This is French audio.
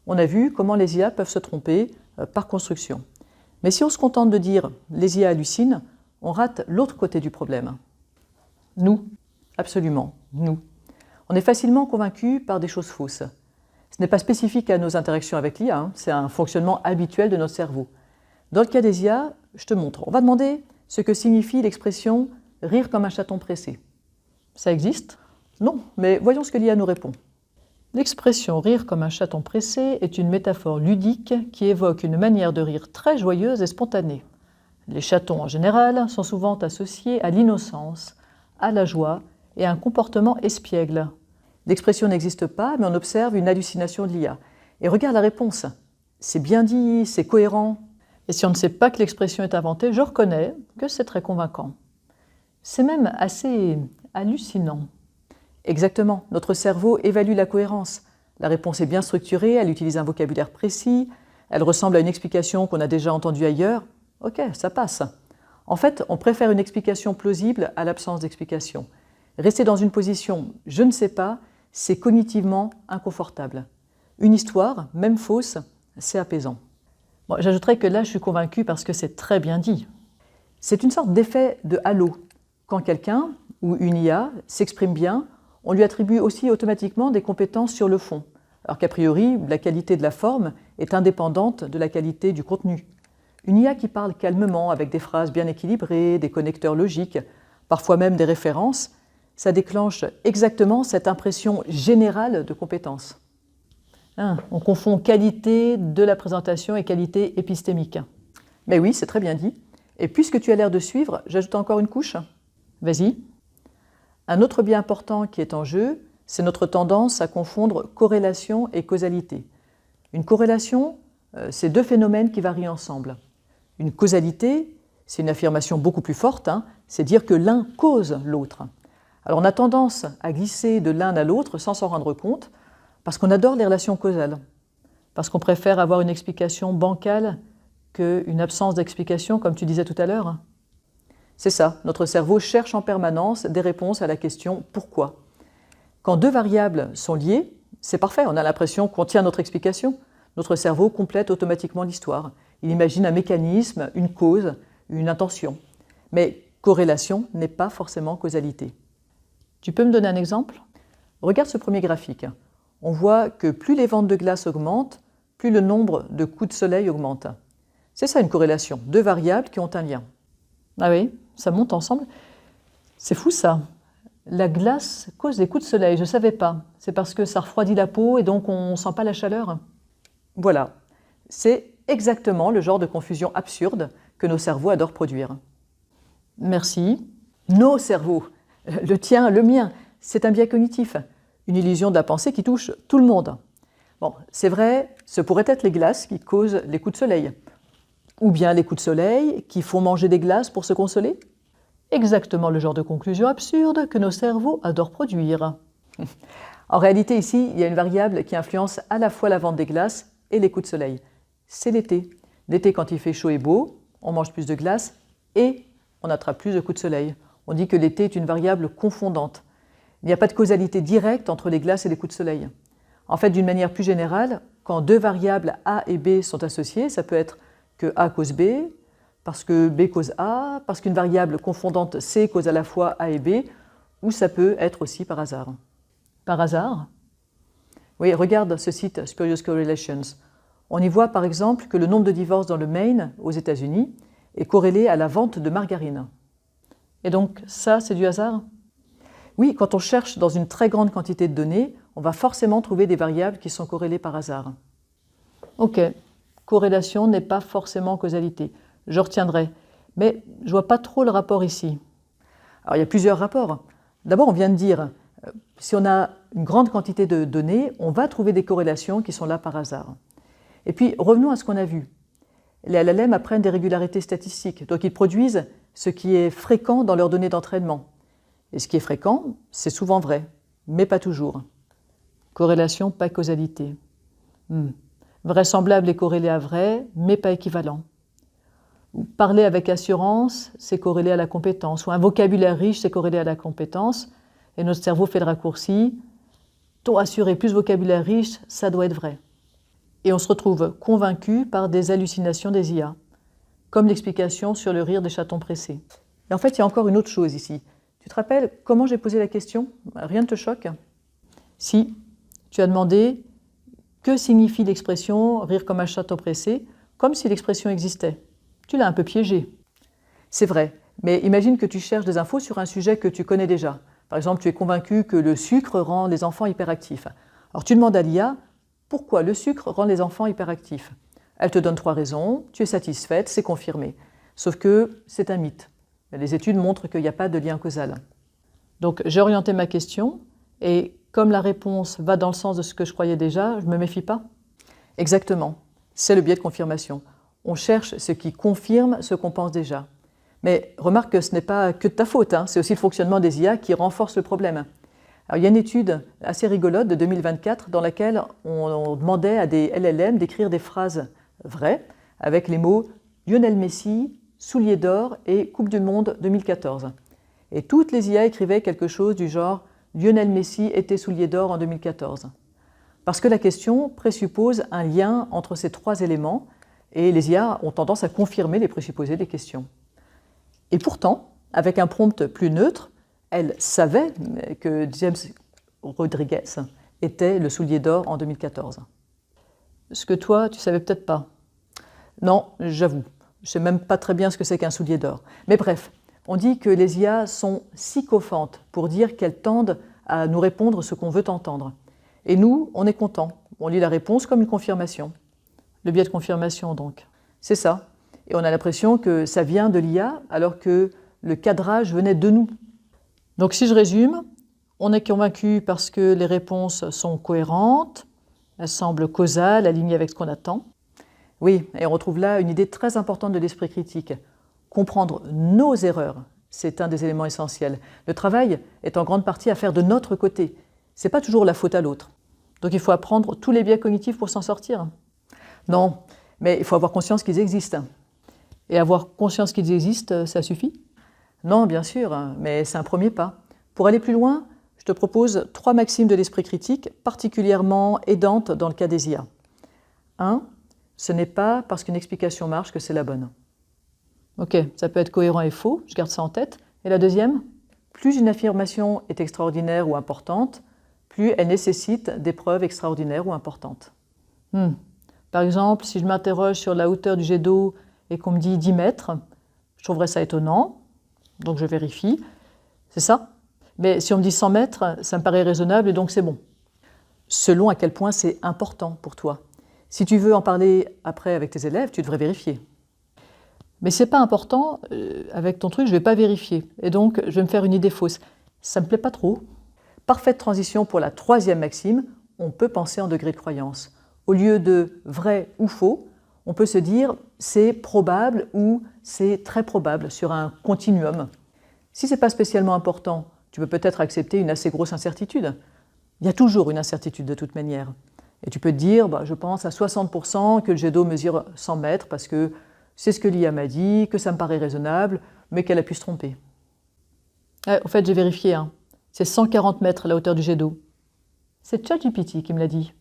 On a vu comment les IA peuvent se tromper par construction. Mais si on se contente de dire « les IA hallucinent », on rate l'autre côté du problème. Nous, absolument, nous. On est facilement convaincus par des choses fausses. Ce n'est pas spécifique à nos interactions avec l'IA, c'est un fonctionnement habituel de notre cerveau. Dans le cas des IA, je te montre. On va demander ce que signifie l'expression « rire comme un chaton pressé ». Ça existe? Non, mais voyons ce que l'IA nous répond. L'expression « rire comme un chaton pressé » est une métaphore ludique qui évoque une manière de rire très joyeuse et spontanée. Les chatons en général sont souvent associés à l'innocence, à la joie et à un comportement espiègle. L'expression n'existe pas, mais on observe une hallucination de l'IA. Et regarde la réponse. C'est bien dit, c'est cohérent. Et si on ne sait pas que l'expression est inventée, je reconnais que c'est très convaincant. C'est même assez hallucinant. Exactement, notre cerveau évalue la cohérence. La réponse est bien structurée, elle utilise un vocabulaire précis, elle ressemble à une explication qu'on a déjà entendue ailleurs. Ok, ça passe. En fait, on préfère une explication plausible à l'absence d'explication. Rester dans une position « je ne sais pas », c'est cognitivement inconfortable. Une histoire, même fausse, c'est apaisant. Bon, j'ajouterais que là, je suis convaincue parce que c'est très bien dit. C'est une sorte d'effet de halo. Quand quelqu'un, ou une IA, s'exprime bien, on lui attribue aussi automatiquement des compétences sur le fond, alors qu'a priori, la qualité de la forme est indépendante de la qualité du contenu. Une IA qui parle calmement, avec des phrases bien équilibrées, des connecteurs logiques, parfois même des références, ça déclenche exactement cette impression générale de compétence. On confond qualité de la présentation et qualité épistémique. Mais oui, c'est très bien dit. Et puisque tu as l'air de suivre, j'ajoute encore une couche. Vas-y. Un autre biais important qui est en jeu, c'est notre tendance à confondre corrélation et causalité. Une corrélation, c'est deux phénomènes qui varient ensemble. Une causalité, c'est une affirmation beaucoup plus forte, c'est dire que l'un cause l'autre. Alors on a tendance à glisser de l'un à l'autre sans s'en rendre compte, parce qu'on adore les relations causales, parce qu'on préfère avoir une explication bancale qu'une absence d'explication, comme tu disais tout à l'heure. C'est ça, notre cerveau cherche en permanence des réponses à la question « pourquoi ?». Quand deux variables sont liées, c'est parfait, on a l'impression qu'on tient notre explication. Notre cerveau complète automatiquement l'histoire. Il imagine un mécanisme, une cause, une intention. Mais corrélation n'est pas forcément causalité. Tu peux me donner un exemple? Regarde ce premier graphique. On voit que plus les ventes de glace augmentent, plus le nombre de coups de soleil augmente. C'est ça une corrélation, deux variables qui ont un lien. Ah oui, ça monte ensemble. C'est fou ça. La glace cause des coups de soleil, je ne savais pas. C'est parce que ça refroidit la peau et donc on ne sent pas la chaleur. Voilà, c'est exactement le genre de confusion absurde que nos cerveaux adorent produire. Merci. Nos cerveaux, le tien, le mien, c'est un biais cognitif, une illusion de la pensée qui touche tout le monde. Bon, c'est vrai, ce pourrait être les glaces qui causent les coups de soleil. Ou bien les coups de soleil qui font manger des glaces pour se consoler. Exactement le genre de conclusion absurde que nos cerveaux adorent produire. En réalité, ici, il y a une variable qui influence à la fois la vente des glaces et les coups de soleil. C'est l'été. L'été, quand il fait chaud et beau, on mange plus de glace et on attrape plus de coups de soleil. On dit que l'été est une variable confondante. Il n'y a pas de causalité directe entre les glaces et les coups de soleil. En fait, d'une manière plus générale, quand deux variables A et B sont associées, ça peut être que A cause B, parce que B cause A, parce qu'une variable confondante C cause à la fois A et B, ou ça peut être aussi par hasard. Par hasard? Oui, regarde ce site Spurious Correlations. On y voit par exemple que le nombre de divorces dans le Maine, aux États-Unis, est corrélé à la vente de margarine. Et donc ça, c'est du hasard? Oui, quand on cherche dans une très grande quantité de données, on va forcément trouver des variables qui sont corrélées par hasard. Ok, corrélation n'est pas forcément causalité. Je retiendrai, mais je ne vois pas trop le rapport ici. Alors il y a plusieurs rapports. D'abord, on vient de dire, si on a une grande quantité de données, on va trouver des corrélations qui sont là par hasard. Et puis, revenons à ce qu'on a vu. Les LLM apprennent des régularités statistiques, donc ils produisent ce qui est fréquent dans leurs données d'entraînement. Et ce qui est fréquent, c'est souvent vrai, mais pas toujours. Corrélation, pas causalité. Vraisemblable est corrélé à vrai, mais pas équivalent. Parler avec assurance, c'est corrélé à la compétence. Ou un vocabulaire riche, c'est corrélé à la compétence. Et notre cerveau fait le raccourci. Ton assuré plus vocabulaire riche, ça doit être vrai. et on se retrouve convaincu par des hallucinations des IA, comme l'explication sur le rire des chatons pressés. Et en fait, il y a encore une autre chose ici. Tu te rappelles comment j'ai posé la question? Rien ne te choque? Si, tu as demandé que signifie l'expression « rire comme un chaton pressé », comme si l'expression existait. Tu l'as un peu piégé. C'est vrai, mais imagine que tu cherches des infos sur un sujet que tu connais déjà. Par exemple, tu es convaincu que le sucre rend les enfants hyperactifs. Alors tu demandes à l'IA pourquoi le sucre rend les enfants hyperactifs. Elle te donne 3 raisons, tu es satisfaite, c'est confirmé. Sauf que c'est un mythe. Les études montrent qu'il n'y a pas de lien causal. Donc j'ai orienté ma question et comme la réponse va dans le sens de ce que je croyais déjà, je ne me méfie pas. Exactement, c'est le biais de confirmation. On cherche ce qui confirme ce qu'on pense déjà. Mais remarque que ce n'est pas que de ta faute, hein. C'est aussi le fonctionnement des IA qui renforce le problème. Alors, il y a une étude assez rigolote de 2024 dans laquelle on demandait à des LLM d'écrire des phrases vraies avec les mots « Lionel Messi »,« Souliers d'or » et « Coupe du Monde 2014 ». Et toutes les IA écrivaient quelque chose du genre « Lionel Messi était soulier d'or en 2014 ». Parce que la question présuppose un lien entre ces 3 éléments et les IA ont tendance à confirmer les présupposés des questions. Et pourtant, avec un prompt plus neutre, elle savait que James Rodriguez était le soulier d'or en 2014. Ce que toi, tu savais peut-être pas. Non, j'avoue, je ne sais même pas très bien ce que c'est qu'un soulier d'or. Mais bref, on dit que les IA sont sycophantes pour dire qu'elles tendent à nous répondre ce qu'on veut entendre. Et nous, on est content. On lit la réponse comme une confirmation. Le biais de confirmation, donc. C'est ça. Et on a l'impression que ça vient de l'IA alors que le cadrage venait de nous. Donc si je résume, on est convaincu parce que les réponses sont cohérentes, elles semblent causales, alignées avec ce qu'on attend. Oui, et on retrouve là une idée très importante de l'esprit critique. Comprendre nos erreurs, c'est un des éléments essentiels. Le travail est en grande partie à faire de notre côté. Ce n'est pas toujours la faute à l'autre. Donc il faut apprendre tous les biais cognitifs pour s'en sortir. Non, mais il faut avoir conscience qu'ils existent. Et avoir conscience qu'ils existent, ça suffit? Non, bien sûr, mais c'est un premier pas. Pour aller plus loin, je te propose 3 maximes de l'esprit critique particulièrement aidantes dans le cas des IA. 1. Ce n'est pas parce qu'une explication marche que c'est la bonne. Ok, ça peut être cohérent et faux, je garde ça en tête. Et la deuxième, plus une affirmation est extraordinaire ou importante, plus elle nécessite des preuves extraordinaires ou importantes. Par exemple, si je m'interroge sur la hauteur du jet d'eau et qu'on me dit 10 mètres, je trouverais ça étonnant, donc je vérifie. C'est ça. Mais si on me dit 100 mètres, ça me paraît raisonnable et donc c'est bon. Selon à quel point c'est important pour toi. Si tu veux en parler après avec tes élèves, tu devrais vérifier. Mais si ce n'est pas important, avec ton truc, je ne vais pas vérifier. Et donc, je vais me faire une idée fausse. Ça ne me plaît pas trop. Parfaite transition pour la 3e maxime, on peut penser en degré de croyance. Au lieu de vrai ou faux, on peut se dire c'est probable ou c'est très probable sur un continuum. Si ce n'est pas spécialement important, tu peux peut-être accepter une assez grosse incertitude. Il y a toujours une incertitude de toute manière. Et tu peux te dire, je pense à 60% que le jet d'eau mesure 100 mètres parce que c'est ce que l'IA m'a dit, que ça me paraît raisonnable, mais qu'elle a pu se tromper. En fait, j'ai vérifié, c'est 140 mètres la hauteur du jet d'eau. C'est ChatGPT qui me l'a dit.